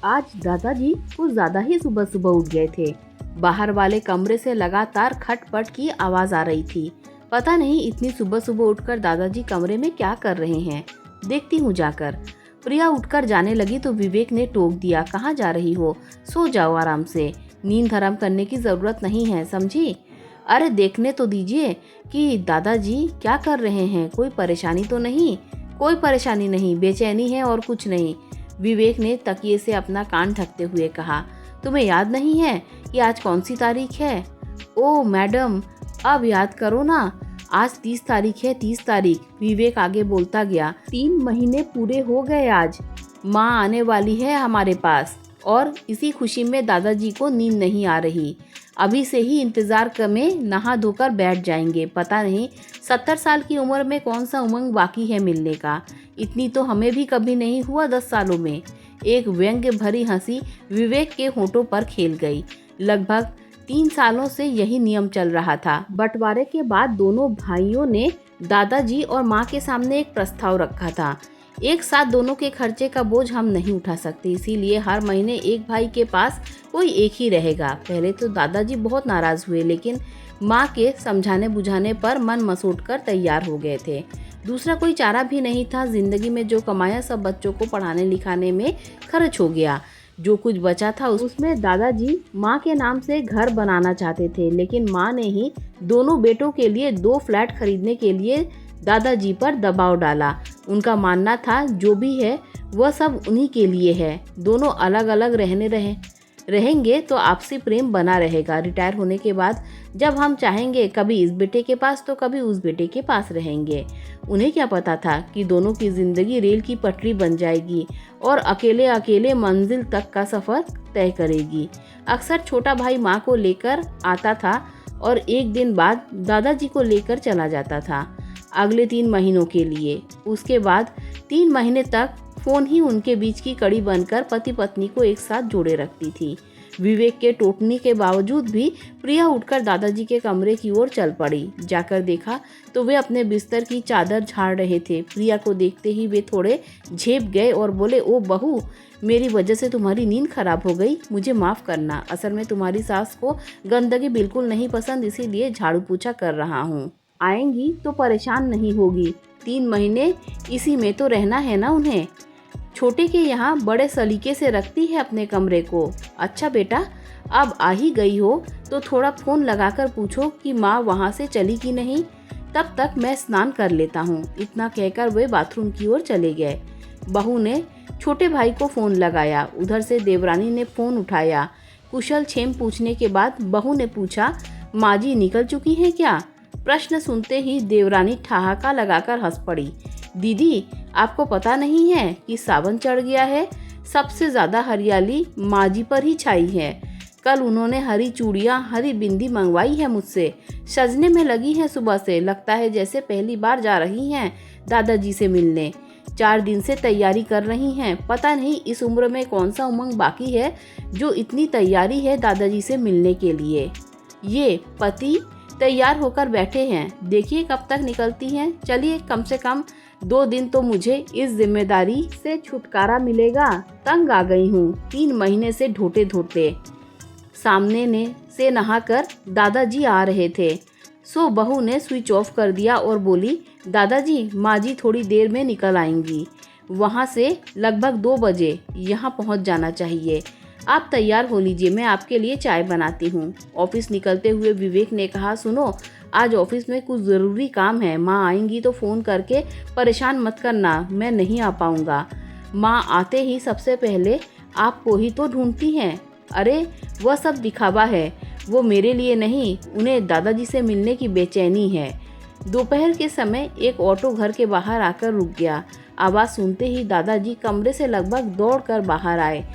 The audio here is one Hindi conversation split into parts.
आज दादाजी कुछ ज्यादा ही सुबह सुबह उठ गए थे। बाहर वाले कमरे से लगातार खटपट की आवाज आ रही थी। पता नहीं इतनी सुबह सुबह उठकर दादाजी कमरे में क्या कर रहे हैं, देखती हूँ जाकर। प्रिया उठकर जाने लगी तो विवेक ने टोक दिया, कहाँ जा रही हो, सो जाओ आराम से, नींद हराम करने की जरूरत नहीं है, समझी। अरे देखने तो दीजिए कि दादाजी क्या कर रहे हैं, कोई परेशानी तो नहीं। कोई परेशानी नहीं, बेचैनी है और कुछ नहीं, विवेक ने तकिए से अपना कान ढकते हुए कहा। तुम्हें याद नहीं है कि आज कौन सी तारीख है? ओ मैडम, अब याद करो ना, आज 30 तारीख है, 30 तारीख, विवेक आगे बोलता गया। 3 महीने पूरे हो गए आज, माँ आने वाली है हमारे पास और इसी खुशी में दादाजी को नींद नहीं आ रही। अभी से ही इंतजार में नहा धोकर बैठ जाएंगे। पता नहीं 70 साल की उम्र में कौन सा उमंग बाकी है मिलने का, इतनी तो हमें भी कभी नहीं हुआ 10 सालों में। एक व्यंग्य भरी हंसी विवेक के होठों पर खेल गई। लगभग 3 सालों से यही नियम चल रहा था। बंटवारे के बाद दोनों भाइयों ने दादाजी और माँ के सामने एक प्रस्ताव रखा था। एक साथ दोनों के खर्चे का बोझ हम नहीं उठा सकते, इसीलिए हर महीने एक भाई के पास कोई एक ही रहेगा। पहले तो दादाजी बहुत नाराज हुए, लेकिन माँ के समझाने बुझाने पर मन मसोट कर तैयार हो गए थे। दूसरा कोई चारा भी नहीं था। जिंदगी में जो कमाया सब बच्चों को पढ़ाने लिखाने में खर्च हो गया। जो कुछ बचा था उसमें दादाजी माँ के नाम से घर बनाना चाहते थे, लेकिन माँ ने ही दोनों बेटों के लिए 2 फ्लैट खरीदने के लिए दादाजी पर दबाव डाला। उनका मानना था जो भी है वह सब उन्हीं के लिए है। दोनों अलग अलग रहेंगे तो आपसी प्रेम बना रहेगा। रिटायर होने के बाद जब हम चाहेंगे कभी इस बेटे के पास तो कभी उस बेटे के पास रहेंगे। उन्हें क्या पता था कि दोनों की जिंदगी रेल की पटरी बन जाएगी और अकेले अकेले मंजिल तक का सफर तय करेगी। अक्सर छोटा भाई माँ को लेकर आता था और एक दिन बाद दादाजी को लेकर चला जाता था, अगले 3 महीनों के लिए। उसके बाद 3 महीने तक फोन ही उनके बीच की कड़ी बनकर पति पत्नी को एक साथ जोड़े रखती थी। विवेक के टोकने के बावजूद भी प्रिया उठकर दादाजी के कमरे की ओर चल पड़ी। जाकर देखा तो वे अपने बिस्तर की चादर झाड़ रहे थे। प्रिया को देखते ही वे थोड़े झेप गए और बोले, ओ बहू, मेरी वजह से तुम्हारी नींद खराब हो गई, मुझे माफ़ करना। असल में तुम्हारी सास को गंदगी बिल्कुल नहीं पसंद, इसीलिए झाड़ू पोछा कर रहा हूँ। आएंगी तो परेशान नहीं होगी, 3 महीने इसी में तो रहना है ना उन्हें। छोटे के यहाँ बड़े सलीके से रखती है अपने कमरे को। अच्छा बेटा, अब आ ही गई हो तो थोड़ा फ़ोन लगाकर पूछो कि माँ वहाँ से चली कि नहीं, तब तक मैं स्नान कर लेता हूँ। इतना कहकर वे बाथरूम की ओर चले गए। बहू ने छोटे भाई को फ़ोन लगाया। उधर से देवरानी ने फ़ोन उठाया। कुशल क्षेम पूछने के बाद बहू ने पूछा, माँ जी निकल चुकी हैं क्या? प्रश्न सुनते ही देवरानी ठहाका लगाकर हंस पड़ी। दीदी, आपको पता नहीं है कि सावन चढ़ गया है? सबसे ज्यादा हरियाली माँ जी पर ही छाई है। कल उन्होंने हरी चूड़ियाँ, हरी बिंदी मंगवाई है मुझसे, सजने में लगी हैं सुबह से। लगता है जैसे पहली बार जा रही हैं दादाजी से मिलने। 4 दिन से तैयारी कर रही हैं। पता नहीं इस उम्र में कौन सा उमंग बाकी है जो इतनी तैयारी है दादाजी से मिलने के लिए। ये पति तैयार होकर बैठे हैं, देखिए कब तक निकलती हैं। चलिए, कम से कम 2 दिन तो मुझे इस जिम्मेदारी से छुटकारा मिलेगा। तंग आ गई हूँ 3 महीने से ढोते ढोते। सामने ने से नहाकर दादाजी आ रहे थे, सो बहू ने स्विच ऑफ कर दिया और बोली, दादाजी, माँ जी थोड़ी देर में निकल आएंगी। वहाँ से लगभग 2 बजे यहाँ पहुँच जाना चाहिए। आप तैयार हो लीजिए, मैं आपके लिए चाय बनाती हूँ। ऑफिस निकलते हुए विवेक ने कहा, सुनो, आज ऑफिस में कुछ ज़रूरी काम है। माँ आएंगी तो फ़ोन करके परेशान मत करना, मैं नहीं आ पाऊँगा। माँ आते ही सबसे पहले आपको ही तो ढूंढती हैं। अरे वह सब दिखावा है, वो मेरे लिए नहीं, उन्हें दादाजी से मिलने की बेचैनी है। दोपहर के समय एक ऑटो घर के बाहर आकर रुक गया। आवाज़ सुनते ही दादाजी कमरे से लगभग दौड़कर बाहर आए।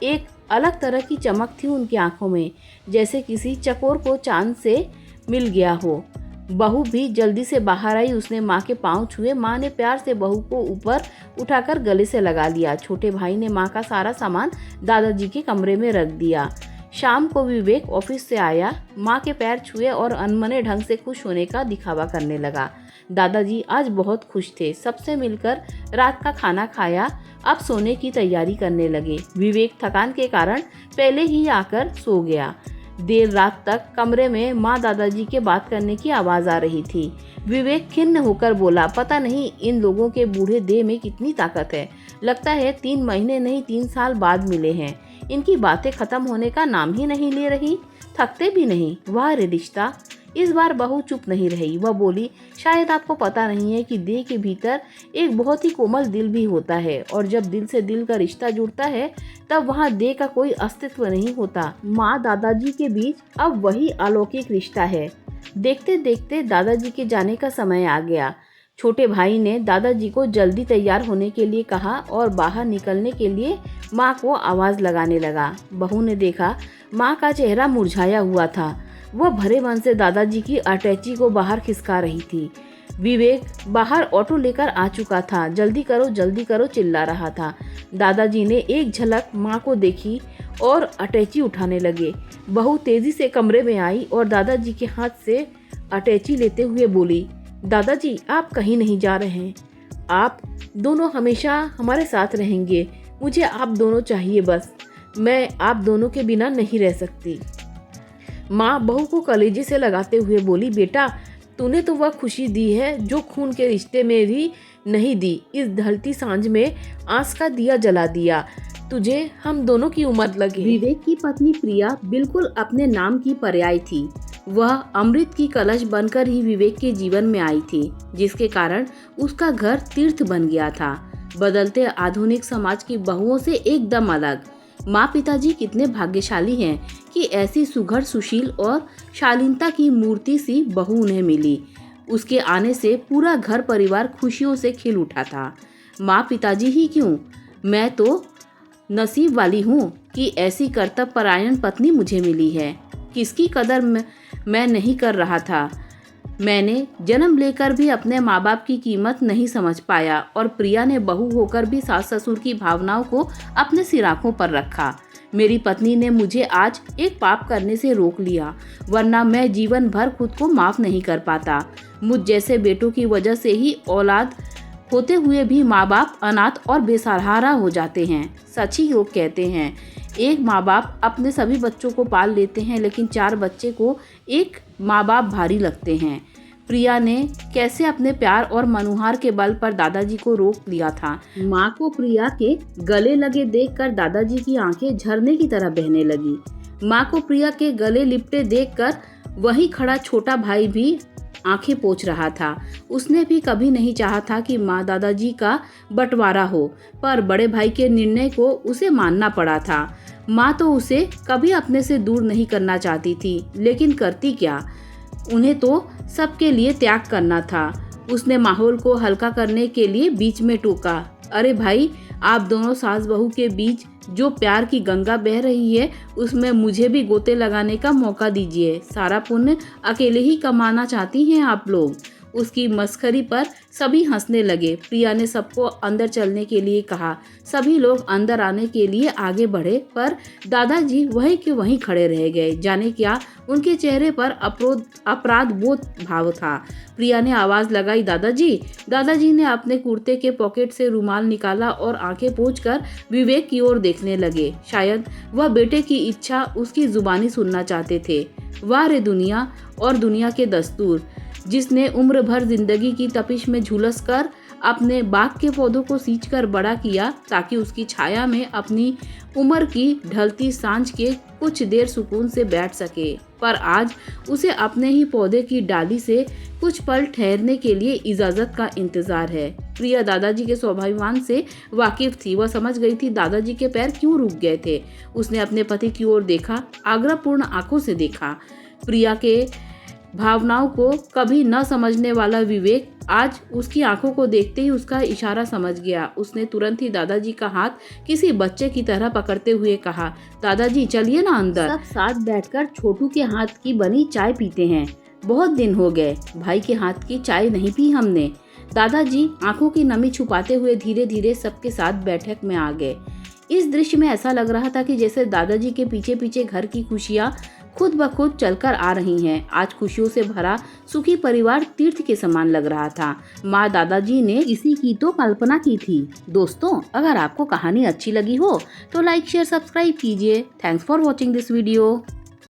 एक अलग तरह की चमक थी उनकी आंखों में, जैसे किसी चकोर को चांद से मिल गया हो। बहू भी जल्दी से बाहर आई। उसने माँ के पाँव छुए। माँ ने प्यार से बहू को ऊपर उठाकर गले से लगा लिया। छोटे भाई ने माँ का सारा सामान दादाजी के कमरे में रख दिया। शाम को विवेक ऑफिस से आया, माँ के पैर छुए और अनमने ढंग से खुश होने का दिखावा करने लगा। दादाजी आज बहुत खुश थे। सबसे मिलकर रात का खाना खाया। अब सोने की तैयारी करने लगे। विवेक थकान के कारण पहले ही आकर सो गया। देर रात तक कमरे में माँ दादाजी के बात करने की आवाज आ रही थी। विवेक खिन्न होकर बोला, पता नहीं इन लोगों के बूढ़े देह में कितनी ताकत है। लगता है 3 महीने नहीं 3 साल बाद मिले हैं। इनकी बातें खत्म होने का नाम ही नहीं ले रही, थकते भी नहीं। वाह रे रिश्ता। इस बार बहू चुप नहीं रही। वह बोली, शायद आपको पता नहीं है कि देह के भीतर एक बहुत ही कोमल दिल भी होता है, और जब दिल से दिल का रिश्ता जुड़ता है तब वहाँ देह का कोई अस्तित्व नहीं होता। माँ दादाजी के बीच अब वही अलौकिक रिश्ता है। देखते देखते दादाजी के जाने का समय आ गया। छोटे भाई ने दादाजी को जल्दी तैयार होने के लिए कहा और बाहर निकलने के लिए माँ को आवाज लगाने लगा। बहू ने देखा माँ का चेहरा मुरझाया हुआ था। वह भरे मन से दादाजी की अटैची को बाहर खिसका रही थी। विवेक बाहर ऑटो लेकर आ चुका था। जल्दी करो चिल्ला रहा था। दादाजी ने एक झलक माँ को देखी और अटैची उठाने लगे। बहू तेजी से कमरे में आई और दादाजी के हाथ से अटैची लेते हुए बोली, दादाजी आप कहीं नहीं जा रहे हैं, आप दोनों हमेशा हमारे साथ रहेंगे। मुझे आप दोनों चाहिए बस, मैं आप दोनों के बिना नहीं रह सकती। माँ बहू को कलेजे से लगाते हुए बोली, बेटा तूने तो वह खुशी दी है जो खून के रिश्ते में भी नहीं दी। इस ढलती सांझ में आस का दिया जला दिया। तुझे हम दोनों की उम्र लगे। विवेक की पत्नी प्रिया बिल्कुल अपने नाम की पर्याय थी। वह अमृत की कलश बनकर ही विवेक के जीवन में आई थी, जिसके कारण उसका घर तीर्थ बन गया था। बदलते आधुनिक समाज की बहुओं से एकदम अलग। माँ पिताजी कितने भाग्यशाली हैं कि ऐसी सुघड़ सुशील और शालीनता की मूर्ति सी बहू उन्हें मिली। उसके आने से पूरा घर परिवार खुशियों से खिल उठा था। माँ पिताजी ही क्यों, मैं तो नसीब वाली हूँ कि ऐसी कर्तव्य परायण पत्नी मुझे मिली है। किसकी कदर मैं नहीं कर रहा था। मैंने जन्म लेकर भी अपने माँ बाप की कीमत नहीं समझ पाया, और प्रिया ने बहू होकर भी सास ससुर की भावनाओं को अपने सिराखों पर रखा। मेरी पत्नी ने मुझे आज एक पाप करने से रोक लिया, वरना मैं जीवन भर खुद को माफ नहीं कर पाता। मुझ जैसे बेटों की वजह से ही औलाद होते हुए भी माँ बाप अनाथ और बेसहारा हो जाते हैं। सच ही लोग कहते हैं, एक माँ बाप अपने सभी बच्चों को पाल लेते हैं, लेकिन 4 बच्चे को एक माँ बाप भारी लगते हैं। प्रिया ने कैसे अपने प्यार और मनुहार के बल पर दादाजी को रोक लिया था। माँ को प्रिया के गले लगे देखकर दादाजी की आंखें झरने की तरह बहने लगी। माँ को प्रिया के गले लिपटे देखकर वहीं खड़ा छोटा भाई भी आंखें पोंछ रहा था। उसने भी कभी नहीं चाहा था कि माँ दादाजी का बंटवारा हो, पर बड़े भाई के निर्णय को उसे मानना पड़ा था। माँ तो उसे कभी अपने से दूर नहीं करना चाहती थी, लेकिन करती क्या, उन्हें तो सबके लिए त्याग करना था। उसने माहौल को हल्का करने के लिए बीच में टोका, अरे भाई, आप दोनों सास बहू के बीच जो प्यार की गंगा बह रही है, उसमें मुझे भी गोते लगाने का मौका दीजिए। सारा पुण्य अकेले ही कमाना चाहती हैं आप लोग। उसकी मस्खरी पर सभी हंसने लगे। प्रिया ने सबको अंदर चलने के लिए कहा। सभी लोग अंदर आने के लिए आगे बढ़े, पर दादाजी वहीं के वहीं खड़े रह गए। जाने क्या उनके चेहरे पर अपराध बोध भाव था। प्रिया ने आवाज लगाई, दादाजी। दादाजी ने अपने कुर्ते के पॉकेट से रुमाल निकाला और आंखें पोंछकर विवेक की ओर देखने लगे। शायद वह बेटे की इच्छा उसकी जुबानी सुनना चाहते थे। वाह रे दुनिया और दुनिया के दस्तूर, जिसने उम्र भर जिंदगी की तपिश में झुलस कर अपने बाग के पौधों को सींचकर बड़ा किया, ताकि उसकी छाया में अपनी उम्र की ढलती सांझ के कुछ देर सुकून से बैठ सके, पर आज उसे अपने ही पौधे की डाली से कुछ पल ठहरने के लिए इजाजत का इंतजार है। प्रिया दादाजी के स्वाभिमान से वाकिफ थी। वह समझ गई थी दादाजी के पैर क्यों रुक गए थे। उसने अपने पति की ओर देखा, आग्रहपूर्ण आंखों से देखा। प्रिया के भावनाओं को कभी न समझने वाला विवेक आज उसकी आंखों को देखते ही उसका इशारा समझ गया। उसने तुरंत ही दादाजी का हाथ किसी बच्चे की तरह पकड़ते हुए कहा, दादाजी चलिए ना अंदर, सब साथ बैठकर छोटू के हाथ की बनी चाय पीते हैं। बहुत दिन हो गए भाई के हाथ की चाय नहीं पी हमने। दादाजी आंखों की नमी छुपाते हुए धीरे धीरे सबके साथ बैठक में आ गए। इस दृश्य में ऐसा लग रहा था कि जैसे दादाजी के पीछे पीछे घर की खुशियाँ खुद ब खुद चलकर आ रही हैं। आज खुशियों से भरा सुखी परिवार तीर्थ के समान लग रहा था। माँ दादाजी ने इसी की तो कल्पना की थी। दोस्तों, अगर आपको कहानी अच्छी लगी हो तो लाइक शेयर सब्सक्राइब कीजिए। Thanks for watching this video.